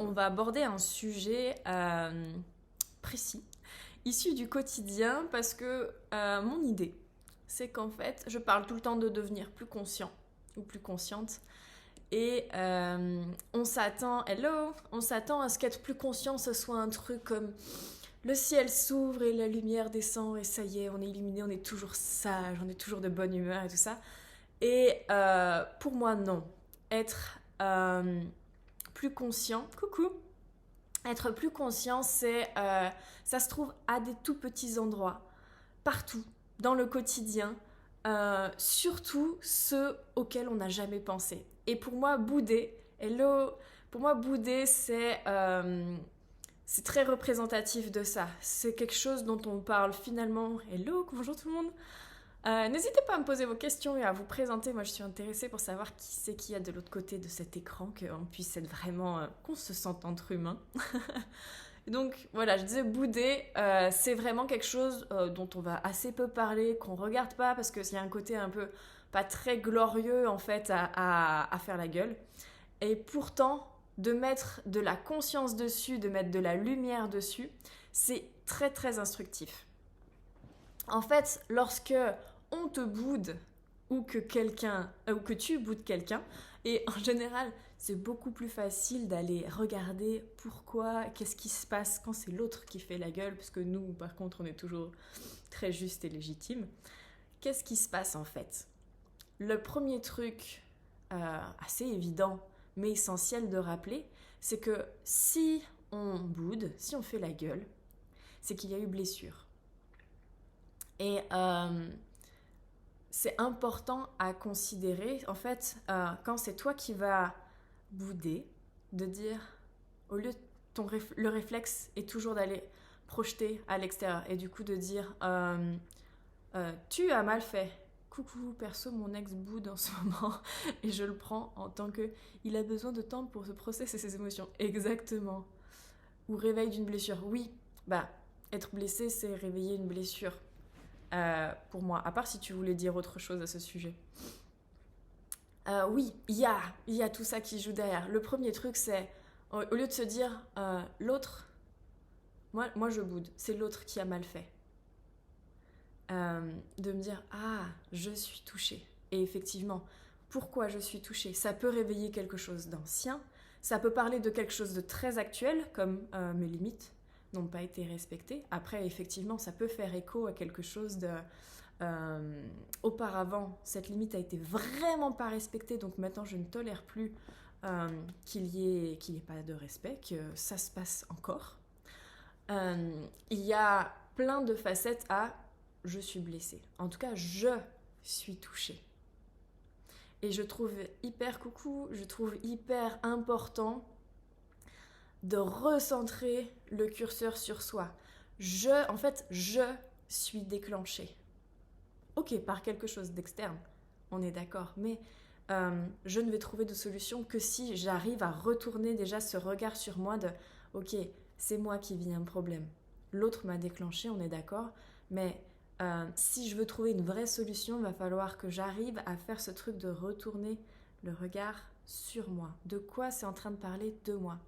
on va aborder un sujet précis, issu du quotidien, parce que mon idée, c'est qu'en fait, je parle tout le temps de devenir plus conscient ou plus consciente. Et on s'attend à ce qu'être plus conscient, ce soit un truc comme le ciel s'ouvre et la lumière descend et ça y est, on est illuminé, on est toujours sage, on est toujours de bonne humeur et tout ça. Et pour moi, non. Être plus conscient, coucou, être plus conscient, ça se trouve à des tout petits endroits, partout, dans le quotidien, surtout ceux auxquels on n'a jamais pensé. Et pour moi, bouder, c'est très représentatif de ça. C'est quelque chose dont on parle finalement. Hello, bonjour tout le monde. N'hésitez pas à me poser vos questions et à vous présenter. Moi, je suis intéressée pour savoir qui c'est qu'il y a de l'autre côté de cet écran, qu'on puisse être vraiment, qu'on se sente entre humains. Donc voilà, je disais bouder, c'est vraiment quelque chose dont on va assez peu parler, qu'on regarde pas parce qu'il y a un côté un peu pas très glorieux en fait à faire la gueule. Et pourtant, de mettre de la conscience dessus, de mettre de la lumière dessus, c'est très très instructif. En fait, lorsque on te boude ou que tu boudes quelqu'un, et en général, c'est beaucoup plus facile d'aller regarder pourquoi, qu'est-ce qui se passe quand c'est l'autre qui fait la gueule, parce que nous, par contre, on est toujours très juste et légitime. Qu'est-ce qui se passe en fait? Le premier truc assez évident, mais essentiel de rappeler, c'est que si on boude, si on fait la gueule, c'est qu'il y a eu blessure. Et c'est important à considérer, en fait, quand c'est toi qui vas bouder, de dire, au lieu le réflexe est toujours d'aller projeter à l'extérieur, et du coup de dire, tu as mal fait. Coucou, perso, mon ex boude en ce moment, et je le prends en tant que, il a besoin de temps pour se processer ses émotions. Exactement. Ou réveil d'une blessure. Oui, être blessé, c'est réveiller une blessure. Pour moi, à part si tu voulais dire autre chose à ce sujet. Oui, il y a tout ça qui joue derrière. Le premier truc, c'est, au lieu de se dire, l'autre, moi je boude, c'est l'autre qui a mal fait. De me dire, je suis touchée. Et effectivement, pourquoi je suis touchée? Ça peut réveiller quelque chose d'ancien, ça peut parler de quelque chose de très actuel, comme mes limites n'ont pas été respectées. Après, effectivement, ça peut faire écho à quelque chose de... auparavant, cette limite a été vraiment pas respectée, donc maintenant je ne tolère plus qu'il y ait pas de respect, que ça se passe encore. Il y a plein de facettes à je suis blessée. En tout cas, je suis touchée. Et je trouve hyper important de recentrer le curseur sur soi. Je suis déclenchée. Ok, par quelque chose d'externe, on est d'accord, mais je ne vais trouver de solution que si j'arrive à retourner déjà ce regard sur moi de ok, c'est moi qui vis un problème. L'autre m'a déclenché, on est d'accord, mais si je veux trouver une vraie solution, il va falloir que j'arrive à faire ce truc de retourner le regard sur moi. De quoi c'est en train de parler de moi?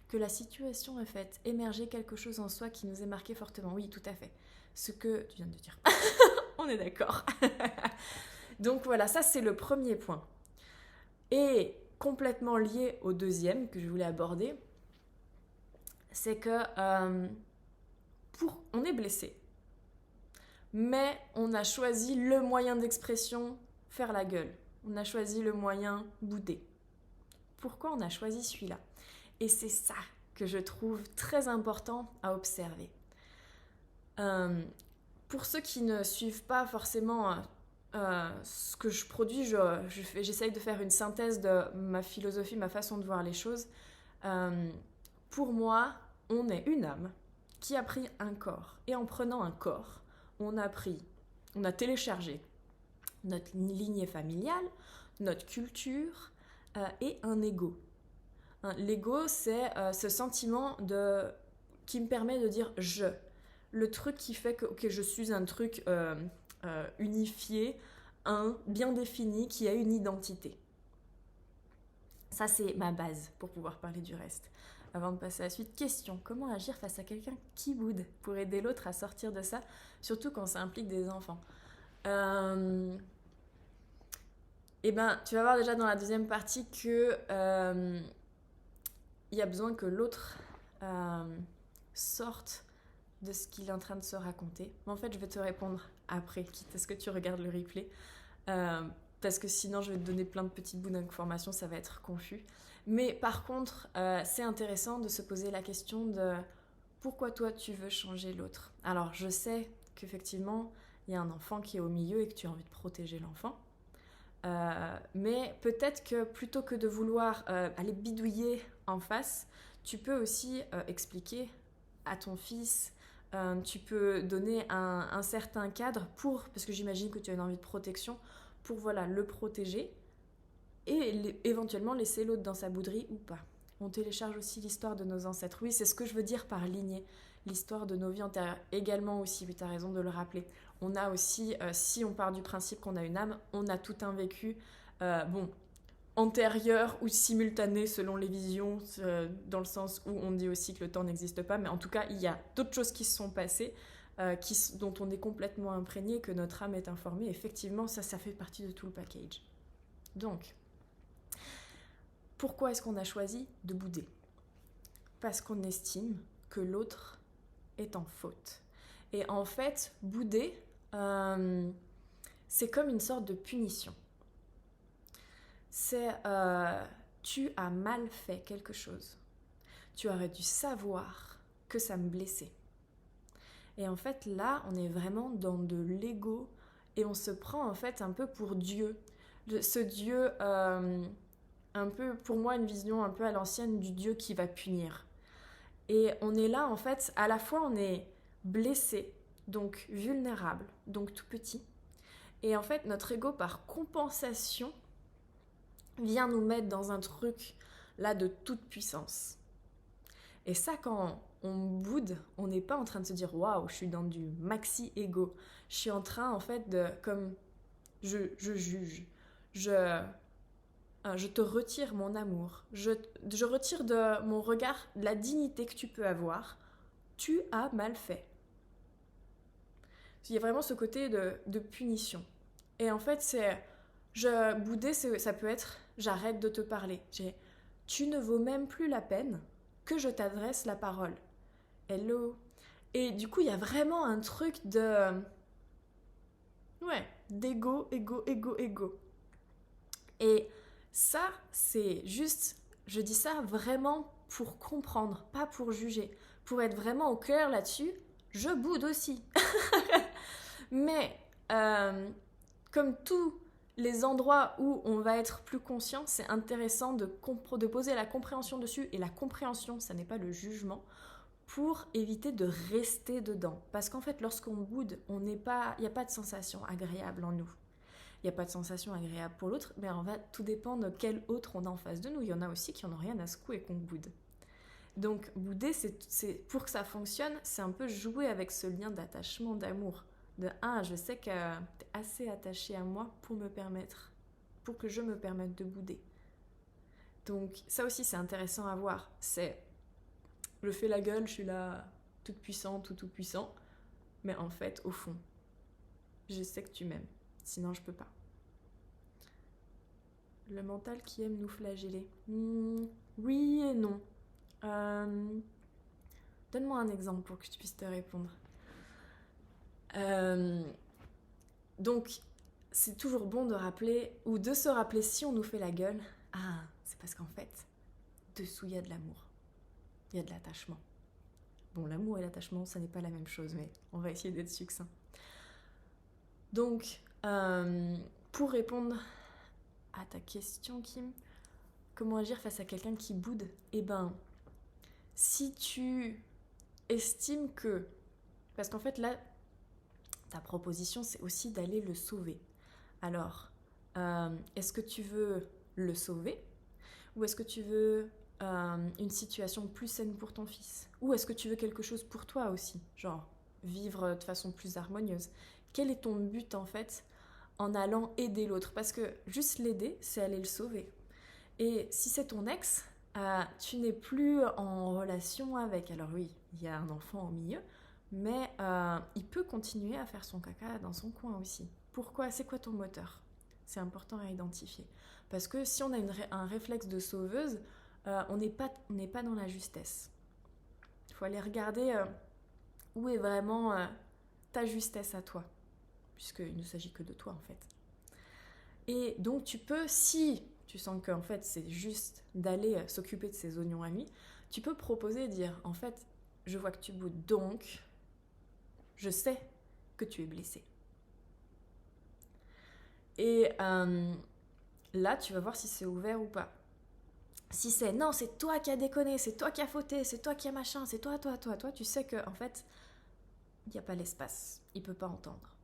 Que la situation ait fait émerger quelque chose en soi qui nous est marqué fortement. Oui, tout à fait. Ce que tu viens de dire. On est d'accord. Donc voilà, ça c'est le premier point. Et complètement lié au deuxième que je voulais aborder, c'est que on est blessé. Mais on a choisi le moyen d'expression, faire la gueule. On a choisi le moyen bouder. Pourquoi on a choisi celui-là? Et c'est ça que je trouve très important à observer. Pour ceux qui ne suivent pas forcément ce que je produis, j'essaye de faire une synthèse de ma philosophie, ma façon de voir les choses. Pour moi, on est une âme qui a pris un corps. Et en prenant un corps, on a téléchargé notre lignée familiale, notre culture et un ego. L'ego, c'est ce sentiment qui me permet de dire je. Le truc qui fait que je suis un truc unifié, bien défini, qui a une identité. Ça, c'est ma base pour pouvoir parler du reste. Avant de passer à la suite, question, comment agir face à quelqu'un qui boude pour aider l'autre à sortir de ça, surtout quand ça implique des enfants. Eh ben, tu vas voir déjà dans la deuxième partie que il y a besoin que l'autre sorte de ce qu'il est en train de se raconter. Mais en fait, je vais te répondre après, quitte à ce que tu regardes le replay. Parce que sinon, je vais te donner plein de petits bouts d'informations, ça va être confus. Mais par contre, c'est intéressant de se poser la question de pourquoi toi, tu veux changer l'autre. Alors, je sais qu'effectivement, il y a un enfant qui est au milieu et que tu as envie de protéger l'enfant. Mais peut-être que plutôt que de vouloir aller bidouiller en face, tu peux aussi expliquer à ton fils, tu peux donner un certain cadre parce que j'imagine que tu as une envie de protection, pour voilà, le protéger et éventuellement laisser l'autre dans sa bouderie ou pas. On télécharge aussi l'histoire de nos ancêtres. Oui, c'est ce que je veux dire par lignée. L'histoire de nos vies antérieures également aussi, oui, tu as raison de le rappeler. On a aussi, si on part du principe qu'on a une âme, on a tout un vécu, antérieur ou simultané selon les visions, dans le sens où on dit aussi que le temps n'existe pas, mais en tout cas, il y a d'autres choses qui se sont passées, dont on est complètement imprégné, que notre âme est informée. Effectivement, ça fait partie de tout le package. Donc, pourquoi est-ce qu'on a choisi de bouder ? Parce qu'on estime que l'autre est en faute. Et en fait, bouder, c'est comme une sorte de punition. C'est tu as mal fait quelque chose. Tu aurais dû savoir que ça me blessait. Et en fait, là, on est vraiment dans de l'ego et on se prend en fait un peu pour Dieu. Ce Dieu, un peu, pour moi, une vision un peu à l'ancienne du Dieu qui va punir. Et on est là, en fait, à la fois on est blessé, donc vulnérable, donc tout petit. Et en fait, notre ego, par compensation, vient nous mettre dans un truc là de toute puissance. Et ça, quand on boude, on n'est pas en train de se dire waouh, je suis dans du maxi ego. Je suis en train en fait de, comme je juge, je te retire mon amour, je retire de mon regard la dignité que tu peux avoir. Tu as mal fait. Il y a vraiment ce côté de punition. Et en fait, bouder, ça peut être j'arrête de te parler. Tu ne vaux même plus la peine que je t'adresse la parole. Hello. Et du coup, il y a vraiment un truc d'égo. Et ça, c'est juste, je dis ça vraiment pour comprendre, pas pour juger. Pour être vraiment au cœur là-dessus, je boude aussi. Mais comme tous les endroits où on va être plus conscient, c'est intéressant de poser la compréhension dessus. Et la compréhension, ça n'est pas le jugement, pour éviter de rester dedans. Parce qu'en fait, lorsqu'on boude, il n'y a pas de sensation agréable en nous. Il n'y a pas de sensation agréable pour l'autre, mais en fait, tout dépend de quel autre on a en face de nous. Il y en a aussi qui n'en ont rien à secouer qu'on boude. Donc, bouder, c'est pour que ça fonctionne, c'est un peu jouer avec ce lien d'attachement, d'amour. Je sais que tu es assez attaché à moi pour que je me permette de bouder. Donc, ça aussi, c'est intéressant à voir. Je fais la gueule, je suis là, toute puissante ou tout puissant. Mais en fait, au fond, je sais que tu m'aimes. Sinon, je peux pas. Le mental qui aime nous flageller. Oui et non. Donne-moi un exemple pour que je puisse te répondre. Donc, c'est toujours bon de rappeler, ou de se rappeler si on nous fait la gueule. C'est parce qu'en fait, dessous, il y a de l'amour. Il y a de l'attachement. Bon, l'amour et l'attachement, ça n'est pas la même chose, mais on va essayer d'être succinct. Donc, pour répondre à ta question, Kim, comment agir face à quelqu'un qui boude ? Eh ben, si tu estimes que... Parce qu'en fait, là, ta proposition, c'est aussi d'aller le sauver. Alors, est-ce que tu veux le sauver ? Ou est-ce que tu veux une situation plus saine pour ton fils ? Ou est-ce que tu veux quelque chose pour toi aussi ? Genre, vivre de façon plus harmonieuse. Quel est ton but, en fait, en allant aider l'autre ? Parce que juste l'aider, c'est aller le sauver. Et si c'est ton ex, tu n'es plus en relation avec. Alors oui, il y a un enfant au milieu, mais il peut continuer à faire son caca dans son coin aussi. Pourquoi? C'est quoi ton moteur? C'est important à identifier. Parce que si on a un réflexe de sauveuse, on n'est pas dans la justesse. Il faut aller regarder où est vraiment ta justesse à toi, puisqu'il ne s'agit que de toi en fait. Et donc tu peux, si tu sens qu'en fait c'est juste d'aller s'occuper de ses oignons à lui, tu peux proposer et dire en fait je vois que tu boudes, donc je sais que tu es blessé. Et là tu vas voir si c'est ouvert ou pas. Si c'est non, c'est toi qui as déconné, c'est toi qui as fauté, c'est toi qui as machin, c'est toi, tu sais que en fait il n'y a pas l'espace, il peut pas entendre.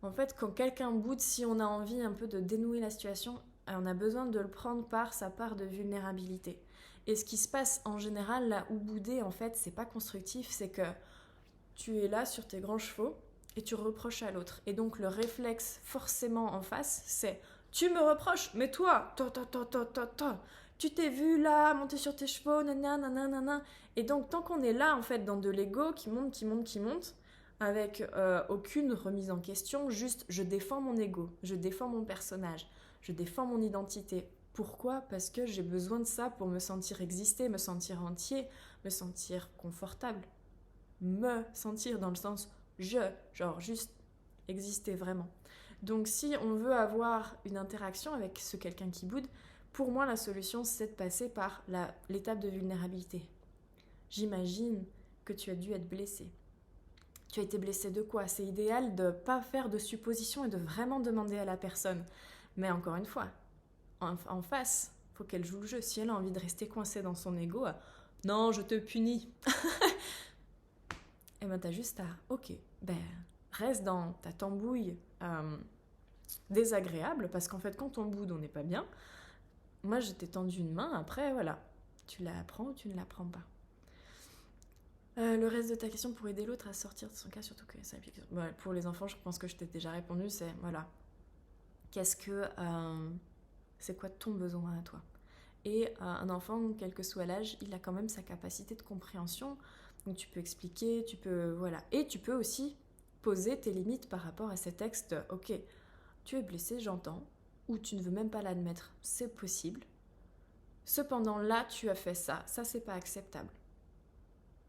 En fait, quand quelqu'un boude, si on a envie un peu de dénouer la situation, on a besoin de le prendre par sa part de vulnérabilité. Et ce qui se passe en général, là où bouder, en fait, c'est pas constructif, c'est que tu es là sur tes grands chevaux et tu reproches à l'autre. Et donc le réflexe forcément en face, c'est tu me reproches, mais toi, tu t'es vu là, monter sur tes chevaux, nanana. Et donc tant qu'on est là, en fait, dans de l'ego qui monte, avec aucune remise en question, juste je défends mon ego, je défends mon personnage, je défends mon identité. Pourquoi? Parce que j'ai besoin de ça pour me sentir exister, me sentir entier, me sentir confortable. Me sentir dans le sens genre juste exister vraiment. Donc si on veut avoir une interaction avec ce quelqu'un qui boude, pour moi la solution c'est de passer par l'étape de vulnérabilité. J'imagine que tu as dû être blessé. Tu as été blessé de quoi? C'est idéal de ne pas faire de suppositions et de vraiment demander à la personne. Mais encore une fois, en face, il faut qu'elle joue le jeu. Si elle a envie de rester coincée dans son ego, non, je te punis. Et ben t'as juste à, ok, reste dans ta tambouille désagréable, parce qu'en fait quand on boude on n'est pas bien. Moi je t'ai tendu une main, après voilà, tu la prends ou tu ne la prends pas. Le reste de ta question, pour aider l'autre à sortir de son cas, surtout que ça implique... pour les enfants, je pense que je t'ai déjà répondu, c'est voilà, c'est quoi ton besoin à toi? Et un enfant, quel que soit l'âge, il a quand même sa capacité de compréhension. Donc tu peux expliquer, tu peux voilà, et tu peux aussi poser tes limites par rapport à ces textes. Ok, tu es blessé, j'entends, ou tu ne veux même pas l'admettre, c'est possible. Cependant là, tu as fait ça c'est pas acceptable.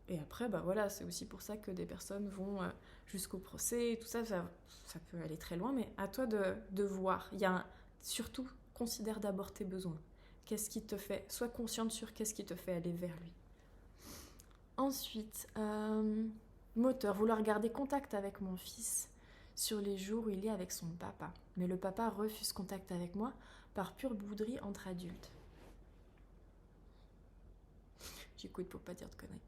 Et après, voilà, c'est aussi pour ça que des personnes vont jusqu'au procès, et tout ça, ça peut aller très loin, mais à toi de voir. Surtout, considère d'abord tes besoins. Qu'est-ce qui te fait, sois consciente sur qu'est-ce qui te fait aller vers lui. Ensuite, moteur, vouloir garder contact avec mon fils sur les jours où il est avec son papa. Mais le papa refuse contact avec moi par pure bouderie entre adultes. J'écoute pour pas dire de conneries.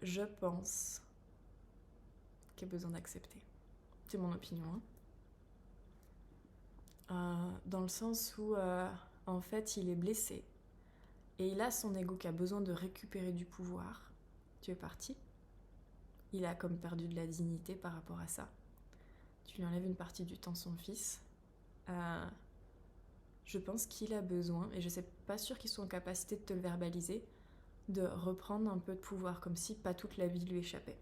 Je pense qu'il y a besoin d'accepter. C'est mon opinion. Dans le sens où, en fait, il est blessé. Et il a son ego qui a besoin de récupérer du pouvoir. Tu es parti. Il a comme perdu de la dignité par rapport à ça. Tu lui enlèves une partie du temps son fils. Je pense qu'il a besoin, et je ne suis pas sûre qu'il soit en capacité de te le verbaliser, de reprendre un peu de pouvoir, comme si pas toute la vie lui échappait.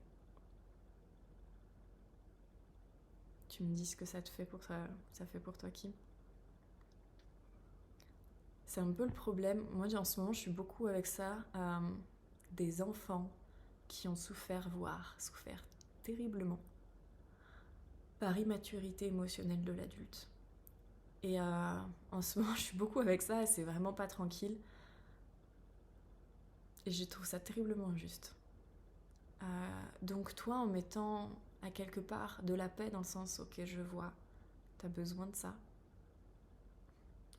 Tu me dis ce que ça te fait pour ça fait pour toi, Kim. C'est un peu le problème. Moi, en ce moment, je suis beaucoup avec ça. Des enfants qui ont souffert terriblement par immaturité émotionnelle de l'adulte. Et en ce moment, je suis beaucoup avec ça et c'est vraiment pas tranquille. Et je trouve ça terriblement injuste. Donc toi, en mettant à quelque part de la paix dans le sens, ok, je vois, t'as besoin de ça,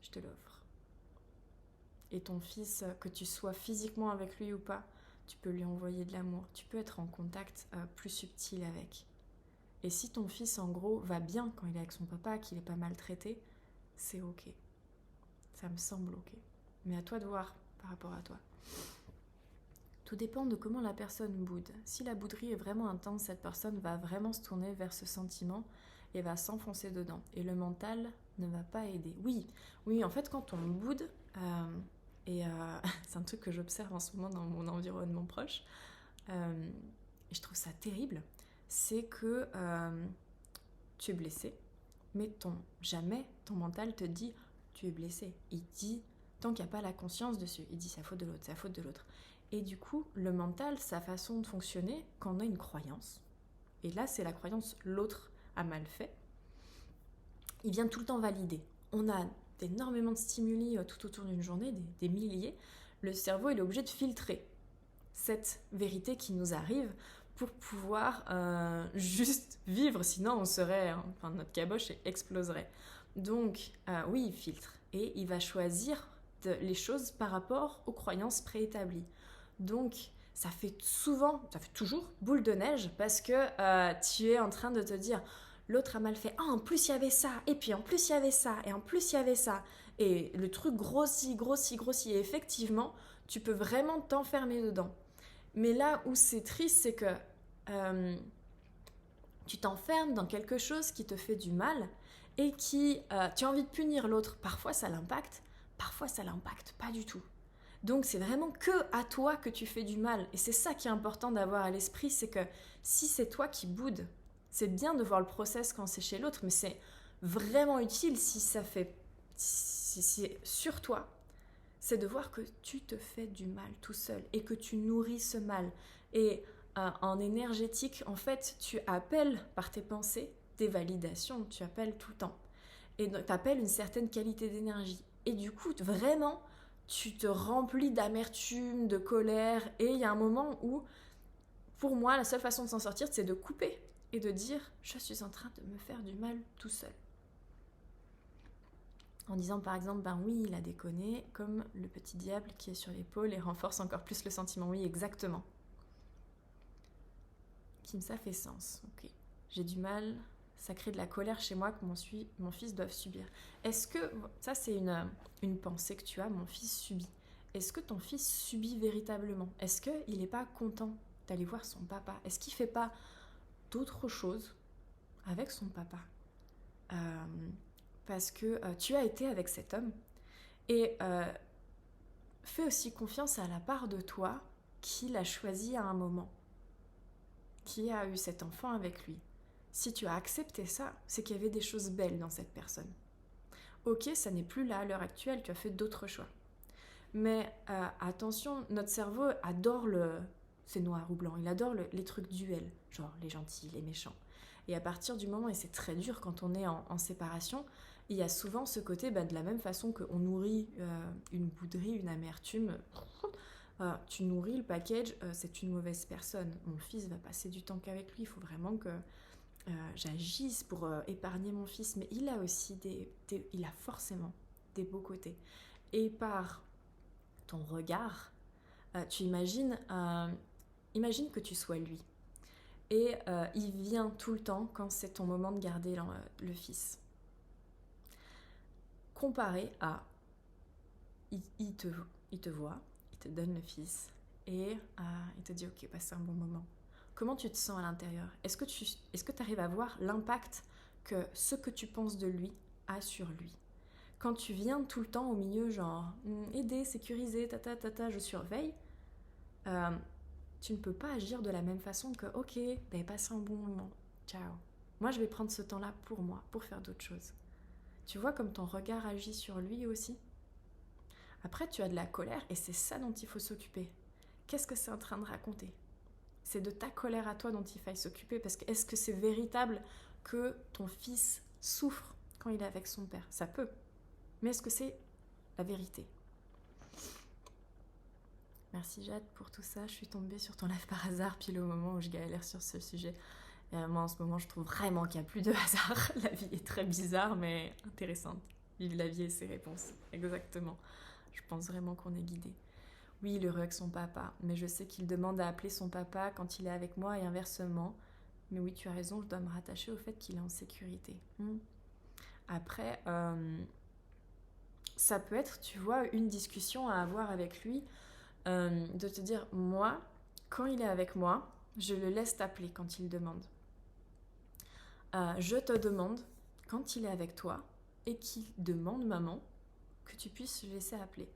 je te l'offre. Et ton fils, que tu sois physiquement avec lui ou pas, tu peux lui envoyer de l'amour, tu peux être en contact plus subtil avec. Et si ton fils, en gros, va bien quand il est avec son papa, qu'il est pas maltraité, c'est ok. Ça me semble ok. Mais à toi de voir par rapport à toi. Tout dépend de comment la personne boude. Si la bouderie est vraiment intense, cette personne va vraiment se tourner vers ce sentiment et va s'enfoncer dedans. Et le mental ne va pas aider. Oui, en fait, quand on boude, c'est un truc que j'observe en ce moment dans mon environnement proche, et je trouve ça terrible, c'est que tu es blessé, mais jamais ton mental te dit tu es blessé. Il dit, tant qu'il n'y a pas la conscience dessus, il dit c'est la faute de l'autre, c'est la faute de l'autre. Et du coup, le mental, sa façon de fonctionner, quand on a une croyance, et là c'est la croyance l'autre a mal fait, il vient tout le temps valider. On a énormément de stimuli tout autour d'une journée, des milliers. Le cerveau il est obligé de filtrer cette vérité qui nous arrive pour pouvoir juste vivre, sinon on serait, notre caboche exploserait. Donc oui, il filtre et il va choisir les choses par rapport aux croyances préétablies. Donc ça fait toujours boule de neige parce que tu es en train de te dire l'autre a mal fait, en plus il y avait ça, et puis en plus il y avait ça, et en plus il y avait ça. Et le truc grossit, et effectivement, tu peux vraiment t'enfermer dedans. Mais là où c'est triste, c'est que tu t'enfermes dans quelque chose qui te fait du mal et tu as envie de punir l'autre. Parfois ça l'impacte pas du tout. Donc c'est vraiment que à toi que tu fais du mal. Et c'est ça qui est important d'avoir à l'esprit, c'est que si c'est toi qui boudes, c'est bien de voir le process quand c'est chez l'autre, mais c'est vraiment utile si c'est sur toi, c'est de voir que tu te fais du mal tout seul et que tu nourris ce mal. Et en énergétique, en fait, tu appelles par tes pensées des validations, tu appelles tout le temps. Et tu appelles une certaine qualité d'énergie. Et du coup, vraiment, tu te remplis d'amertume, de colère. Et il y a un moment où, pour moi, la seule façon de s'en sortir, c'est de couper et de dire « je suis en train de me faire du mal tout seul ». En disant par exemple, ben oui, il a déconné, comme le petit diable qui est sur l'épaule et renforce encore plus le sentiment. Oui, exactement. Kim, ça fait sens. Ok. J'ai du mal, ça crée de la colère chez moi que mon fils doit subir. Est-ce que, ça c'est une pensée que tu as, mon fils subit. Est-ce que ton fils subit véritablement? Est-ce qu'il n'est pas content d'aller voir son papa? Est-ce qu'il ne fait pas d'autres choses avec son papa? Parce que tu as été avec cet homme et fais aussi confiance à la part de toi qui l'a choisi à un moment, qui a eu cet enfant avec lui. Si tu as accepté ça, c'est qu'il y avait des choses belles dans cette personne. Ok, ça n'est plus là à l'heure actuelle, tu as fait d'autres choix. Mais attention, notre cerveau adore c'est noir ou blanc, il adore les trucs duels, genre les gentils, les méchants. Et à partir du moment, et c'est très dur quand on est en séparation, il y a souvent ce côté, de la même façon qu'on nourrit une bouderie, une amertume, tu nourris le package, c'est une mauvaise personne. Mon fils va passer du temps qu'avec lui, il faut vraiment que j'agisse pour épargner mon fils. Mais il a aussi il a forcément des beaux côtés. Et par ton regard, tu imagine que tu sois lui. Et il vient tout le temps quand c'est ton moment de garder le fils. Comparé à, il te voit, il te donne le fils et il te dit ok, passe un bon moment. Comment tu te sens à l'intérieur? Est-ce que tu arrives à voir l'impact que ce que tu penses de lui a sur lui? Quand tu viens tout le temps au milieu, genre aider, sécuriser, je surveille, tu ne peux pas agir de la même façon que ok, passe un bon moment, ciao. Moi je vais prendre ce temps-là pour moi, pour faire d'autres choses. Tu vois comme ton regard agit sur lui aussi? Après, tu as de la colère et c'est ça dont il faut s'occuper. Qu'est-ce que c'est en train de raconter? C'est de ta colère à toi dont il faille s'occuper parce que est-ce que c'est véritable que ton fils souffre quand il est avec son père? Ça peut. Mais est-ce que c'est la vérité? Merci Jade pour tout ça. Je suis tombée sur ton live par hasard pile au moment où je galère sur ce sujet. Moi en ce moment je trouve vraiment qu'il n'y a plus de hasard. La vie est très bizarre mais intéressante. Vive la vie et ses réponses. Exactement. Je pense vraiment qu'on est guidé. Oui, il est heureux avec son papa, mais je sais qu'il demande à appeler son papa quand il est avec moi et inversement. Mais oui, tu as raison, je dois me rattacher au fait qu'il est en sécurité. Après, ça peut être, tu vois, une discussion à avoir avec lui De te dire, moi, quand il est avec moi, je le laisse t'appeler quand il demande. Je te demande, quand il est avec toi et qu'il demande maman, que tu puisses le laisser appeler.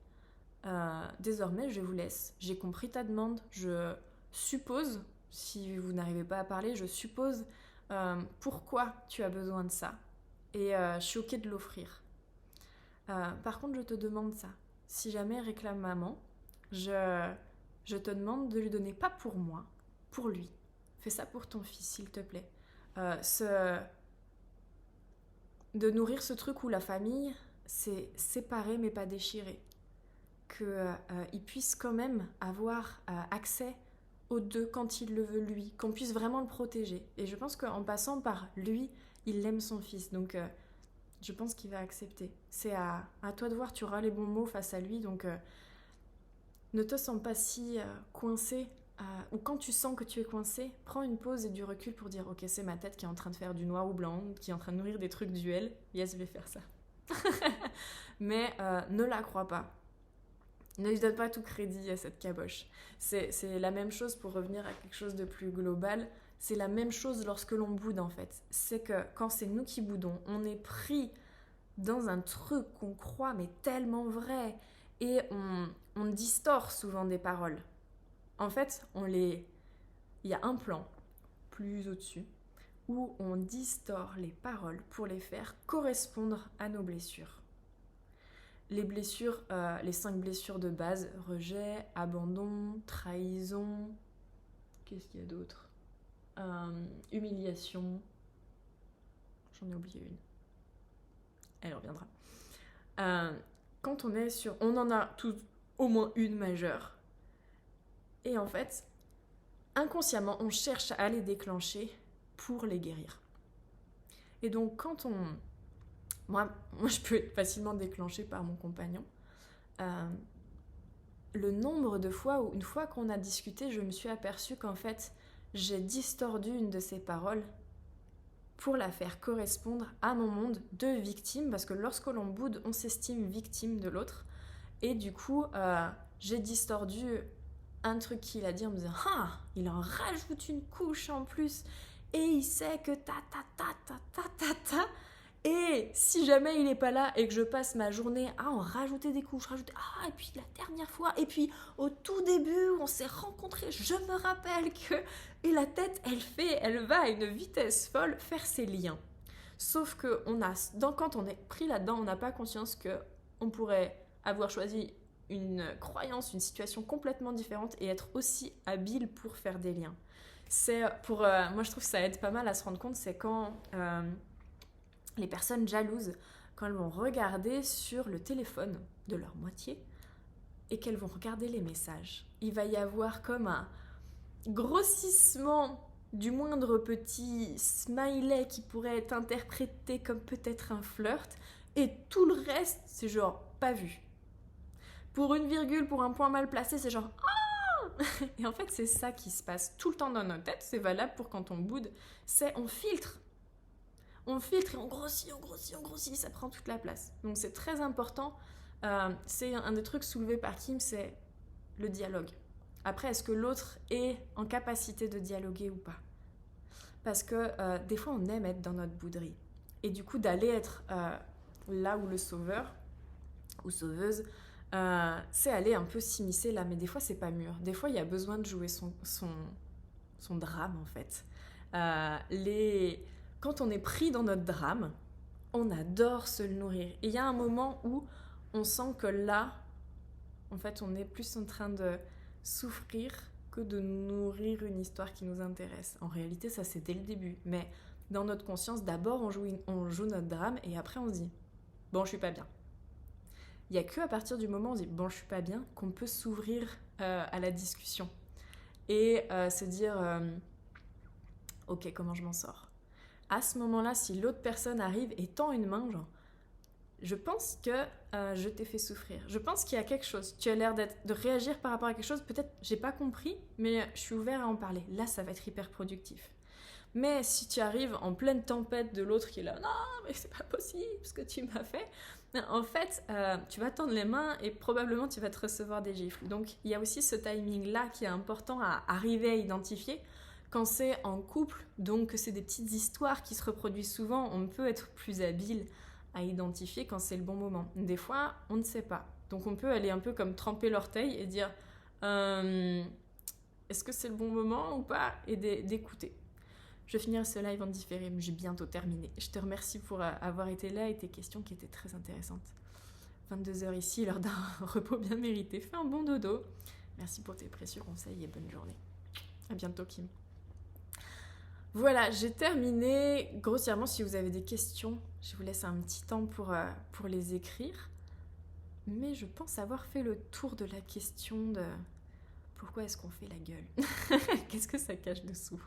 Désormais, je vous laisse. J'ai compris ta demande. Je suppose, si vous n'arrivez pas à parler, je suppose pourquoi tu as besoin de ça. Et je suis ok de l'offrir. Par contre, je te demande ça. Si jamais elle réclame maman, je te demande de lui donner, pas pour moi, pour lui. Fais ça pour ton fils, s'il te plaît. De nourrir ce truc où la famille, c'est séparé mais pas déchiré. Qu'il puisse quand même avoir accès aux deux quand il le veut lui, qu'on puisse vraiment le protéger. Et je pense qu'en passant par lui, il aime son fils. Donc je pense qu'il va accepter. C'est à toi de voir, tu auras les bons mots face à lui. Donc ne te sens pas si coincé. Ou quand tu sens que tu es coincé, prends une pause et du recul pour dire ok, c'est ma tête qui est en train de faire du noir ou blanc, qui est en train de nourrir des trucs duels. Yes, je vais faire ça. Mais ne la crois pas. Ne lui donne pas tout crédit à cette caboche. C'est la même chose pour revenir à quelque chose de plus global. C'est la même chose lorsque l'on boude en fait. C'est que quand c'est nous qui boudons, on est pris dans un truc qu'on croit mais tellement vrai. Et on distord souvent des paroles. En fait, il y a un plan plus au-dessus où on distord les paroles pour les faire correspondre à nos blessures. Les blessures, les 5 blessures de base, rejet, abandon, trahison, qu'est-ce qu'il y a d'autre ? Humiliation, j'en ai oublié une. Elle reviendra. Quand on est sur... On en a tous au moins une majeure. Et en fait, inconsciemment, on cherche à les déclencher pour les guérir. Et donc, quand on... Moi, je peux être facilement déclenchée par mon compagnon. Le nombre de fois où, une fois qu'on a discuté, je me suis aperçue qu'en fait, j'ai distordu une de ses paroles pour la faire correspondre à mon monde de victime, parce que lorsque l'on boude, on s'estime victime de l'autre. Et du coup, j'ai distordu un truc qu'il a dit en me disant « Ah, il en rajoute une couche en plus, et il sait que ta. Et si jamais il n'est pas là et que je passe ma journée à en rajouter des couches, et puis la dernière fois, et puis au tout début où on s'est rencontrés, je me rappelle que... Et la tête, elle va à une vitesse folle faire ses liens. Sauf que quand on est pris là-dedans, on n'a pas conscience qu'on pourrait avoir choisi une croyance, une situation complètement différente et être aussi habile pour faire des liens. Moi, je trouve que ça aide pas mal à se rendre compte, c'est quand... les personnes jalouses, quand elles vont regarder sur le téléphone de leur moitié et qu'elles vont regarder les messages, il va y avoir comme un grossissement du moindre petit smiley qui pourrait être interprété comme peut-être un flirt, et tout le reste, c'est genre pas vu. Pour une virgule, pour un point mal placé, c'est genre ah. Et en fait, c'est ça qui se passe tout le temps dans notre tête, c'est valable pour quand on boude, c'est on filtre. On filtre et on grossit, ça prend toute la place. Donc c'est très important. C'est un des trucs soulevés par Kim, c'est le dialogue. Après, est-ce que l'autre est en capacité de dialoguer ou pas ? Parce que des fois, on aime être dans notre bouderie. Et du coup, d'aller être là où le sauveur ou sauveuse, c'est aller un peu s'immiscer là. Mais des fois, c'est pas mûr. Des fois, il y a besoin de jouer son drame, en fait. Quand on est pris dans notre drame, on adore se le nourrir. Et il y a un moment où on sent que là, en fait, on est plus en train de souffrir que de nourrir une histoire qui nous intéresse. En réalité, ça, c'est dès le début. Mais dans notre conscience, d'abord, on joue notre drame et après, on se dit « Bon, je suis pas bien ». Il n'y a qu'à partir du moment où on se dit « Bon, je suis pas bien » qu'on peut s'ouvrir à la discussion. Et se dire « Ok, comment je m'en sors ?» À ce moment-là, si l'autre personne arrive et tend une main, genre, je pense que je t'ai fait souffrir. Je pense qu'il y a quelque chose. Tu as l'air de réagir par rapport à quelque chose. Peut-être, j'ai pas compris, mais je suis ouvert à en parler. Là, ça va être hyper productif. Mais si tu arrives en pleine tempête de l'autre qui est là, non, mais c'est pas possible ce que tu m'as fait, en fait, tu vas tendre les mains et probablement tu vas te recevoir des gifles. Donc il y a aussi ce timing-là qui est important à arriver à identifier. Quand c'est en couple, donc que c'est des petites histoires qui se reproduisent souvent, on peut être plus habile à identifier quand c'est le bon moment. Des fois, on ne sait pas. Donc on peut aller un peu comme tremper l'orteil et dire est-ce que c'est le bon moment ou pas, et d'écouter. Je finirai ce live en différé, mais j'ai bientôt terminé. Je te remercie pour avoir été là et tes questions qui étaient très intéressantes. 22h ici, l'heure d'un repos bien mérité. Fais un bon dodo. Merci pour tes précieux conseils et bonne journée. À bientôt, Kim. Voilà, j'ai terminé. Grossièrement, si vous avez des questions, je vous laisse un petit temps pour les écrire. Mais je pense avoir fait le tour de la question de pourquoi est-ce qu'on fait la gueule. Qu'est-ce que ça cache dessous ?